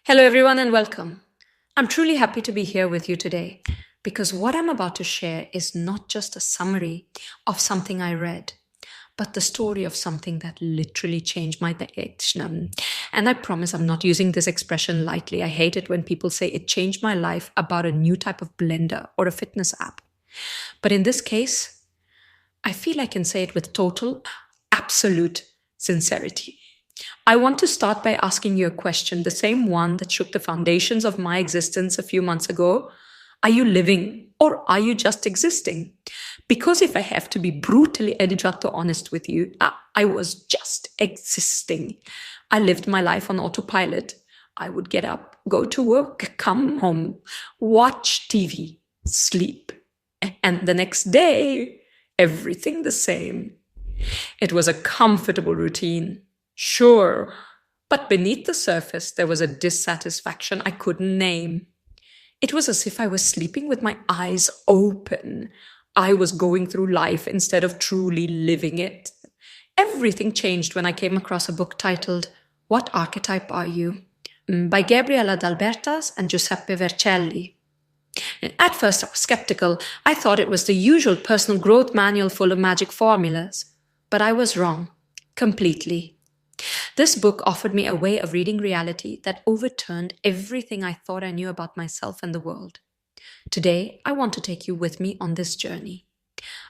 Hello, everyone, and welcome. I'm truly happy to be here with you today because what I'm about to share is not just a summary of something I read, but the story of something that literally changed my direction. And I promise I'm not using this expression lightly. I hate it when people say it changed my life about a new type of blender or a fitness app. But in this case, I feel I can say it with total, absolute sincerity. I want to start by asking you a question, the same one that shook the foundations of my existence a few months ago. Are you living or are you just existing? Because if I have to be brutally educato honest with you, I was just existing. I lived my life on autopilot. I would get up, go to work, come home, watch TV, sleep. And the next day, everything the same. It was a comfortable routine. Sure, but beneath the surface, there was a dissatisfaction I couldn't name. It was as if I was sleeping with my eyes open. I was going through life instead of truly living it. Everything changed when I came across a book titled What Archetype Are You? By Gabriella and Giuseppe Vercelli. At first, I was skeptical. I thought it was the usual personal growth manual full of magic formulas. But I was wrong. Completely. This book offered me a way of reading reality that overturned everything I thought I knew about myself and the world. Today, I want to take you with me on this journey.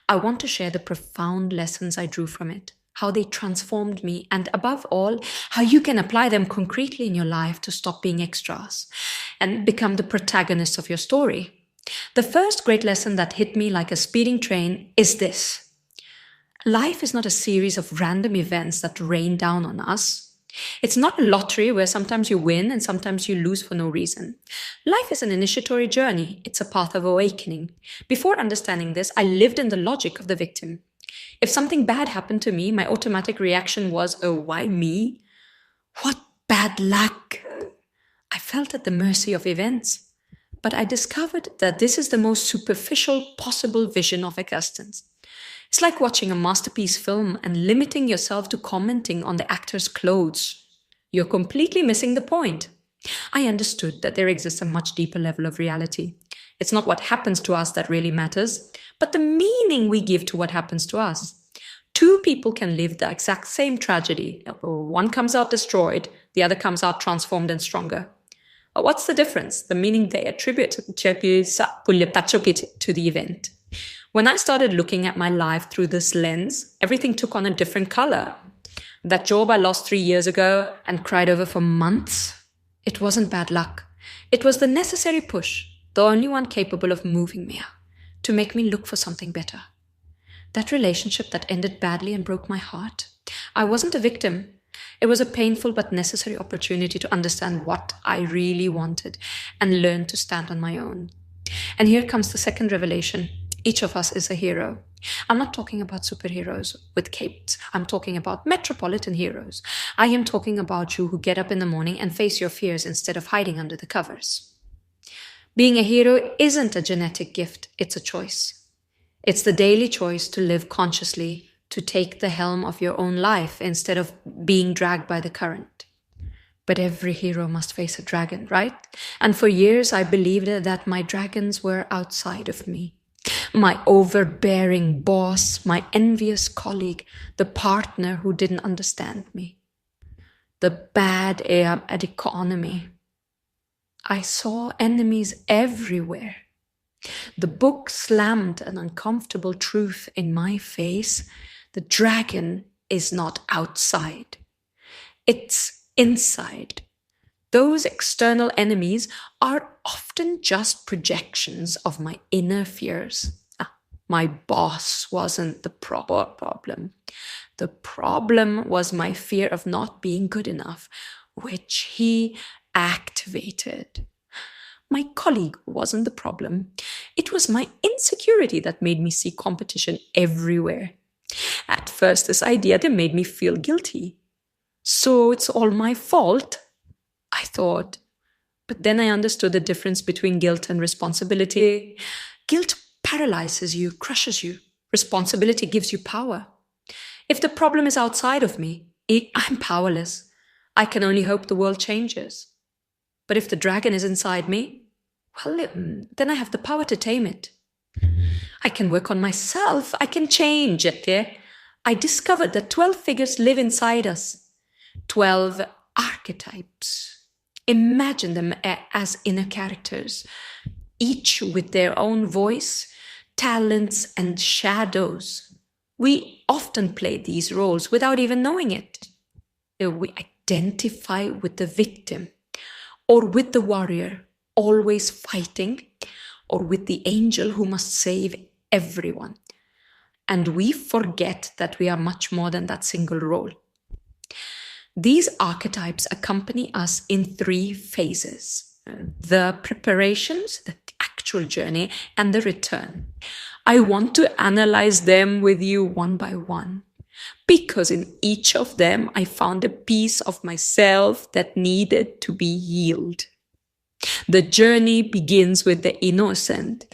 I want to share the profound lessons I drew from it, how they transformed me, and above all, how you can apply them concretely in your life to stop being extras and become the protagonist of your story. The first great lesson that hit me like a speeding train is this. Life is not a series of random events that rain down on us. It's not a lottery where sometimes you win and sometimes you lose for no reason. Life is an initiatory journey. It's a path of awakening. Before understanding this, I lived in the logic of the victim. If something bad happened to me, my automatic reaction was, oh, why me? What bad luck! I felt at the mercy of events. But I discovered that this is the most superficial possible vision of existence. It's like watching a masterpiece film and limiting yourself to commenting on the actor's clothes. You're completely missing the point. I understood that there exists a much deeper level of reality. It's not what happens to us that really matters, but the meaning we give to what happens to us. Two people can live the exact same tragedy. One comes out destroyed, the other comes out transformed and stronger. But what's the difference? The meaning they attribute to the event. When I started looking at my life through this lens, everything took on a different color. That job I lost 3 years ago and cried over for months, it wasn't bad luck. It was the necessary push, the only one capable of moving me, to make me look for something better. That relationship that ended badly and broke my heart, I wasn't a victim. It was a painful but necessary opportunity to understand what I really wanted and learn to stand on my own. And here comes the second revelation. Each of us is a hero. I'm not talking about superheroes with capes. I'm talking about metropolitan heroes. I am talking about you who get up in the morning and face your fears instead of hiding under the covers. Being a hero isn't a genetic gift, it's a choice. It's the daily choice to live consciously, to take the helm of your own life instead of being dragged by the current. But every hero must face a dragon, right? And for years I believed that my dragons were outside of me. My overbearing boss, my envious colleague, the partner who didn't understand me, the bad economy. I saw enemies everywhere. The book slammed an uncomfortable truth in my face. The dragon is not outside. It's inside. Those external enemies are often just projections of my inner fears. My boss wasn't the problem. The problem was my fear of not being good enough, which he activated. My colleague wasn't the problem. It was my insecurity that made me see competition everywhere. At first, this idea that made me feel guilty. So it's all my fault, I thought. But then I understood the difference between guilt and responsibility. Guilt paralyzes you, crushes you. Responsibility gives you power. If the problem is outside of me, I'm powerless. I can only hope the world changes. But if the dragon is inside me, well, then I have the power to tame it. I can work on myself. I can change it. Yeah? I discovered that 12 figures live inside us. 12 archetypes. Imagine them as inner characters, each with their own voice, talents, and shadows. We often play these roles without even knowing it. We identify with the victim, or with the warrior, always fighting, or with the angel who must save everyone. And we forget that we are much more than that single role. These archetypes accompany us in 3 phases: the preparations, the actual journey, and the return. I want to analyze them with you one by one, because in each of them I found a piece of myself that needed to be healed. The journey begins with the innocent.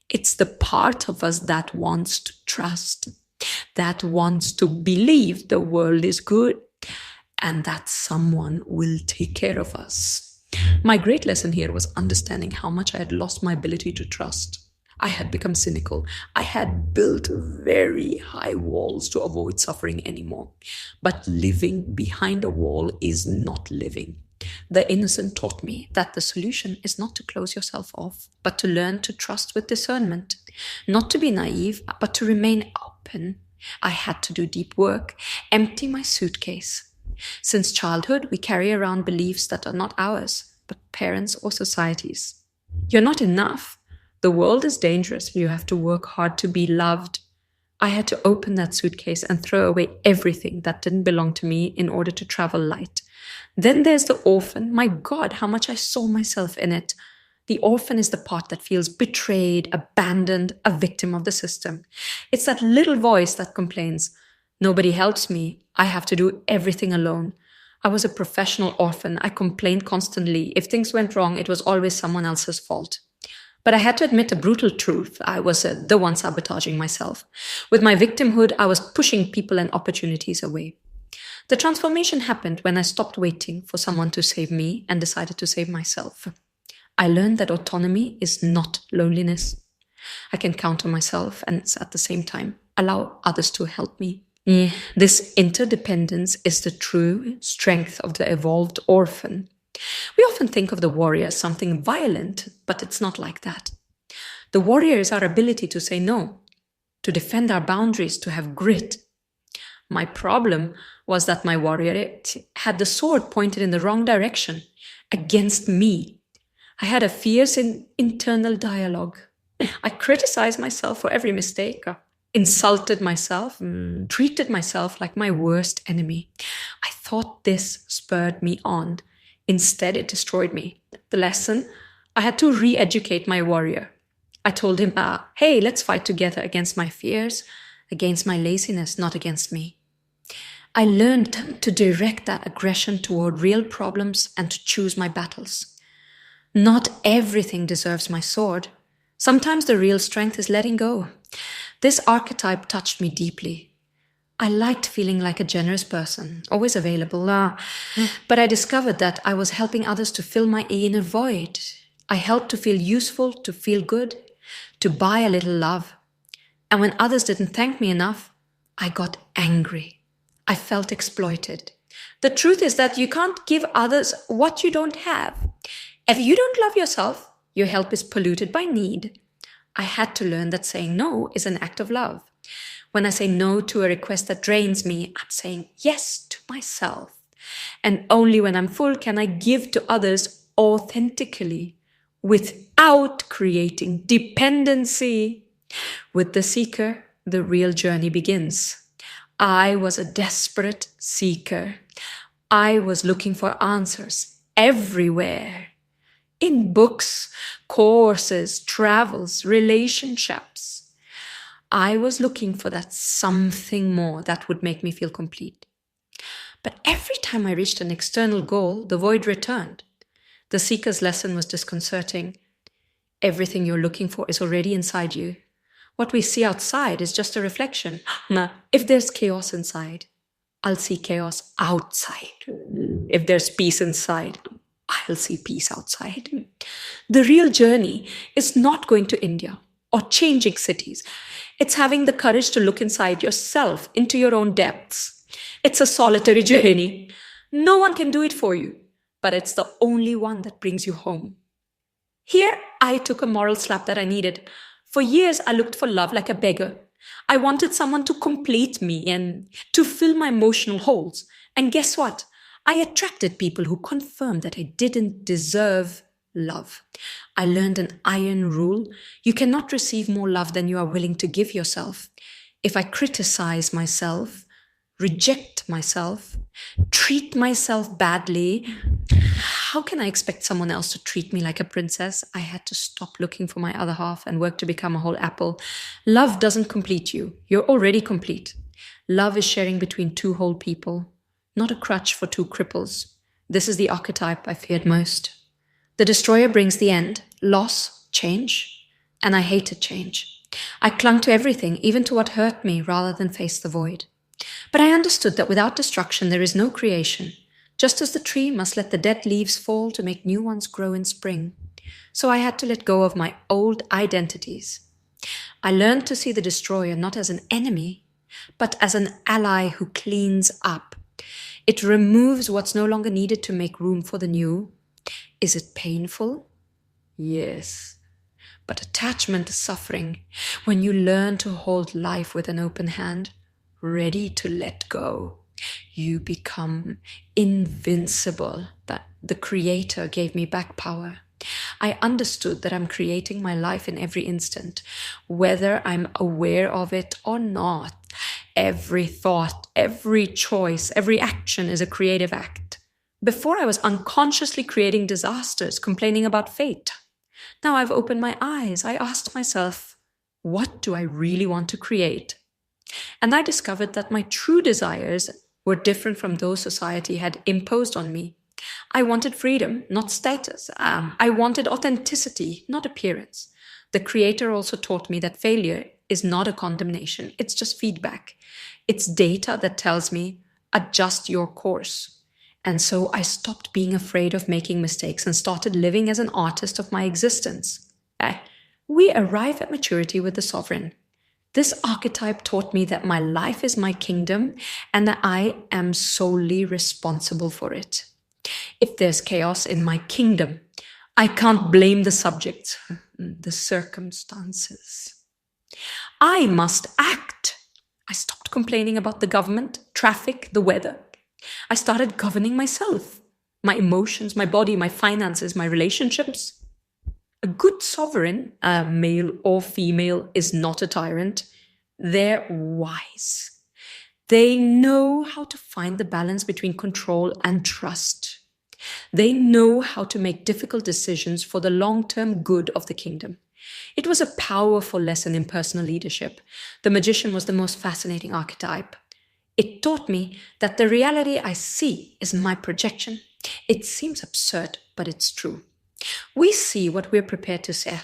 It's the part of us that wants to trust, that wants to believe the world is good, and that someone will take care of us. My great lesson here was understanding how much I had lost my ability to trust. I had become cynical. I had built very high walls to avoid suffering anymore. But living behind a wall is not living. The innocent taught me that the solution is not to close yourself off, but to learn to trust with discernment. Not to be naive, but to remain open. I had to do deep work, empty my suitcase. Since childhood, we carry around beliefs that are not ours, but parents' or society's. You're not enough. The world is dangerous. You have to work hard to be loved. I had to open that suitcase and throw away everything that didn't belong to me in order to travel light. Then there's the orphan. My God, how much I saw myself in it. The orphan is the part that feels betrayed, abandoned, a victim of the system. It's that little voice that complains, nobody helps me. I have to do everything alone. I was a professional orphan. I complained constantly. If things went wrong, it was always someone else's fault. But I had to admit a brutal truth. I was the one sabotaging myself. With my victimhood, I was pushing people and opportunities away. The transformation happened when I stopped waiting for someone to save me and decided to save myself. I learned that autonomy is not loneliness. I can count on myself and at the same time allow others to help me. This interdependence is the true strength of the evolved orphan. We often think of the warrior as something violent, but it's not like that. The warrior is our ability to say no, to defend our boundaries, to have grit. My problem was that my warrior had the sword pointed in the wrong direction, against me. I had a fierce internal dialogue. I criticized myself for every mistake, insulted myself, treated myself like my worst enemy. I thought this spurred me on. Instead, it destroyed me. The lesson, I had to re-educate my warrior. I told him, hey, let's fight together against my fears, against my laziness, not against me. I learned to direct that aggression toward real problems and to choose my battles. Not everything deserves my sword. Sometimes the real strength is letting go. This archetype touched me deeply. I liked feeling like a generous person, always available, but I discovered that I was helping others to fill my inner void. I helped to feel useful, to feel good, to buy a little love. And when others didn't thank me enough, I got angry. I felt exploited. The truth is that you can't give others what you don't have. If you don't love yourself, your help is polluted by need. I had to learn that saying no is an act of love. When I say no to a request that drains me, I'm saying yes to myself. And only when I'm full can I give to others authentically, without creating dependency. With the seeker, the real journey begins. I was a desperate seeker. I was looking for answers everywhere. In books, courses, travels, relationships. I was looking for that something more that would make me feel complete. But every time I reached an external goal, the void returned. The seeker's lesson was disconcerting. Everything you're looking for is already inside you. What we see outside is just a reflection. If there's chaos inside, I'll see chaos outside. If there's peace inside, I'll see peace outside. The real journey is not going to India or changing cities. It's having the courage to look inside yourself, into your own depths. It's a solitary journey. No one can do it for you, but it's the only one that brings you home. Here, I took a moral slap that I needed. For years, I looked for love like a beggar. I wanted someone to complete me and to fill my emotional holes. And guess what? I attracted people who confirmed that I didn't deserve love. I learned an iron rule. You cannot receive more love than you are willing to give yourself. If I criticize myself, reject myself, treat myself badly, how can I expect someone else to treat me like a princess? I had to stop looking for my other half and work to become a whole apple. Love doesn't complete you. You're already complete. Love is sharing between two whole people, not a crutch for two cripples. This is the archetype I feared most. The destroyer brings the end, loss, change, and I hated change. I clung to everything, even to what hurt me, rather than face the void. But I understood that without destruction there is no creation, just as the tree must let the dead leaves fall to make new ones grow in spring. So I had to let go of my old identities. I learned to see the destroyer not as an enemy, but as an ally who cleans up. It removes what's no longer needed to make room for the new. Is it painful? Yes. But attachment is suffering. When you learn to hold life with an open hand, ready to let go, you become invincible. That the Creator gave me back power. I understood that I'm creating my life in every instant, whether I'm aware of it or not. Every thought, every choice, every action is a creative act. Before I was unconsciously creating disasters, complaining about fate. Now I've opened my eyes. I asked myself, what do I really want to create? And I discovered that my true desires were different from those society had imposed on me. I wanted freedom, not status. I wanted authenticity, not appearance. The Creator also taught me that failure is not a condemnation. It's just feedback. It's data that tells me, adjust your course. And so I stopped being afraid of making mistakes and started living as an artist of my existence. We arrive at maturity with the sovereign. This archetype taught me that my life is my kingdom and that I am solely responsible for it. If there's chaos in my kingdom, I can't blame the subjects, the circumstances. I must act. I stopped complaining about the government, traffic, the weather. I started governing myself, my emotions, my body, my finances, my relationships. A good sovereign, male or female, is not a tyrant. They're wise. They know how to find the balance between control and trust. They know how to make difficult decisions for the long-term good of the kingdom. It was a powerful lesson in personal leadership. The magician was the most fascinating archetype. It taught me that the reality I see is my projection. It seems absurd, but it's true. We see what we're prepared to see.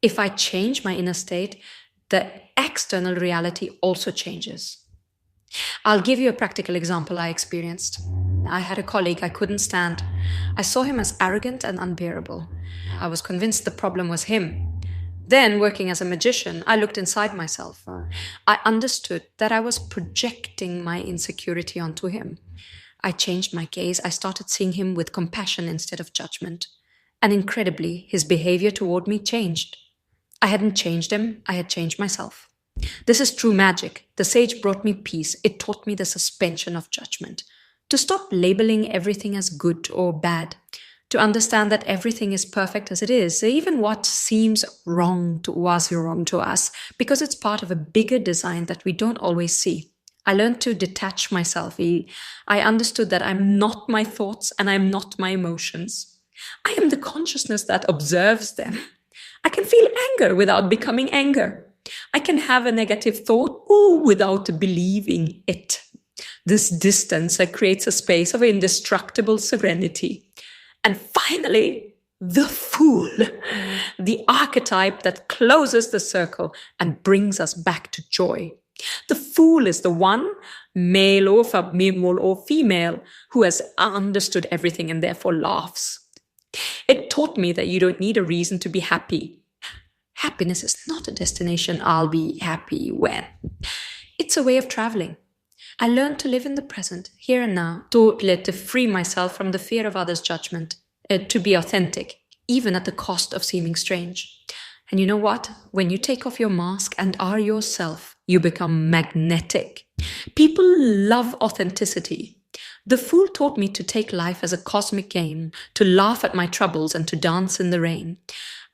If I change my inner state, the external reality also changes. I'll give you a practical example I experienced. I had a colleague I couldn't stand. I saw him as arrogant and unbearable. I was convinced the problem was him. Then, working as a magician, I looked inside myself. I understood that I was projecting my insecurity onto him. I changed my gaze. I started seeing him with compassion instead of judgment. And incredibly, his behavior toward me changed. I hadn't changed him, I had changed myself. This is true magic. The sage brought me peace. It taught me the suspension of judgment. To stop labeling everything as good or bad. To understand that everything is perfect as it is, even what seems wrong to us, because it's part of a bigger design that we don't always see. I learned to detach myself. I understood that I'm not my thoughts and I'm not my emotions. I am the consciousness that observes them. I can feel anger without becoming anger. I can have a negative thought without believing it. This distance creates a space of indestructible serenity. And finally, the fool, the archetype that closes the circle and brings us back to joy. The fool is the one male or female, who has understood everything and therefore laughs. It taught me that you don't need a reason to be happy. Happiness is not a destination, I'll be happy when. It's a way of traveling. I learned to live in the present, here and now, to free myself from the fear of others' judgment, to be authentic, even at the cost of seeming strange. And you know what? When you take off your mask and are yourself, you become magnetic. People love authenticity. The Fool taught me to take life as a cosmic game, to laugh at my troubles and to dance in the rain.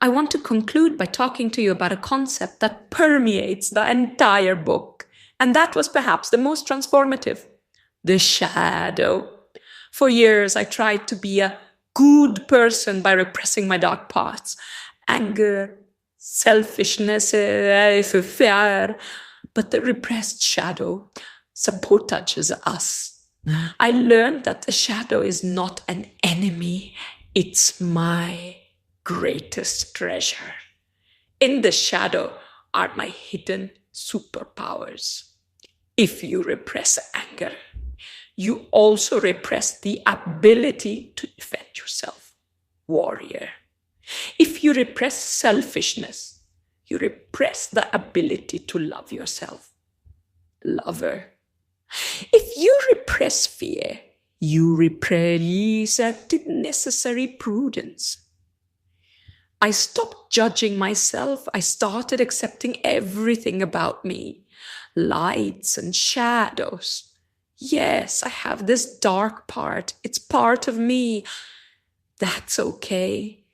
I want to conclude by talking to you about a concept that permeates the entire book. And that was perhaps the most transformative. The shadow. For years, I tried to be a good person by repressing my dark parts. Anger, selfishness, fear. But the repressed shadow sabotages us. I learned that the shadow is not an enemy. It's my greatest treasure. In the shadow are my hidden superpowers. If you repress anger, you also repress the ability to defend yourself. Warrior. If you repress selfishness, you repress the ability to love yourself. Lover. If you repress fear, you repress the necessary prudence. I stopped judging myself. I started accepting everything about me. Lights and shadows. Yes, I have this dark part. It's part of me. That's okay.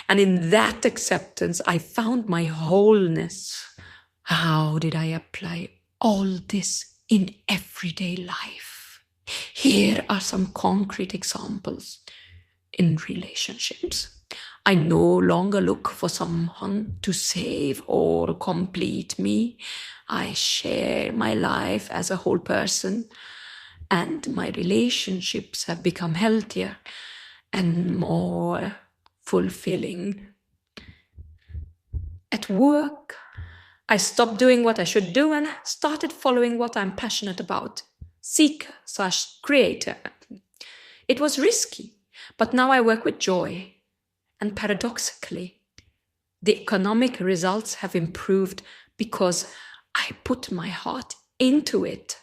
And in that acceptance, I found my wholeness. How did I apply all this in everyday life? Here are some concrete examples. In relationships, I no longer look for someone to save or complete me. I share my life as a whole person, and my relationships have become healthier and more fulfilling. At work, I stopped doing what I should do and started following what I'm passionate about. Seeker/creator. It was risky, but now I work with joy. And paradoxically, the economic results have improved because I put my heart into it.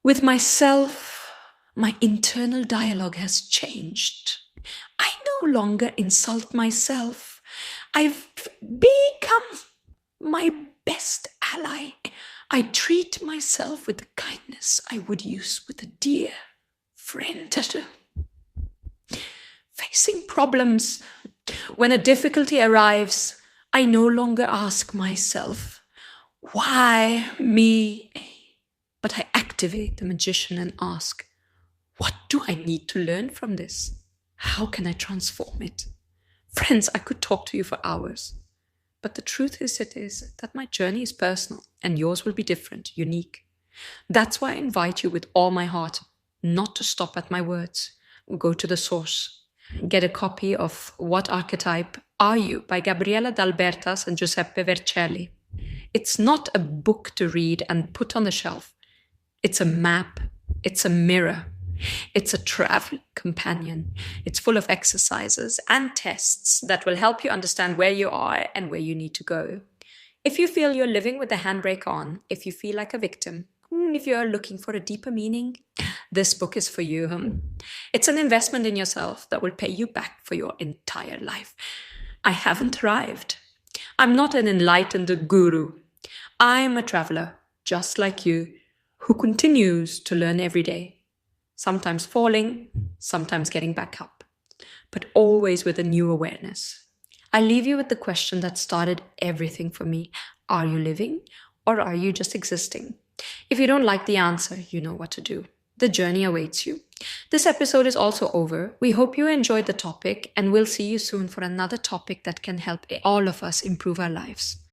With myself, my internal dialogue has changed. I no longer insult myself. I've become my best ally. I treat myself with the kindness I would use with a dear friend. Facing problems, when a difficulty arrives, I no longer ask myself, why me? But I activate the magician and ask, what do I need to learn from this? How can I transform it? Friends, I could talk to you for hours. But the truth is that my journey is personal and yours will be different, unique. That's why I invite you with all my heart not to stop at my words. Go to the source. Get a copy of What Archetype Are You by Gabriella D'Albertas and Giuseppe Vercelli. It's not a book to read and put on the shelf. It's a map. It's a mirror. It's a travel companion. It's full of exercises and tests that will help you understand where you are and where you need to go. If you feel you're living with the handbrake on, if you feel like a victim, if you are looking for a deeper meaning, this book is for you. It's an investment in yourself that will pay you back for your entire life. I haven't arrived. I'm not an enlightened guru. I'm a traveler, just like you, who continues to learn every day. Sometimes falling, sometimes getting back up, but always with a new awareness. I leave you with the question that started everything for me. Are you living or are you just existing? If you don't like the answer, you know what to do. The journey awaits you. This episode is also over. We hope you enjoyed the topic and we'll see you soon for another topic that can help all of us improve our lives.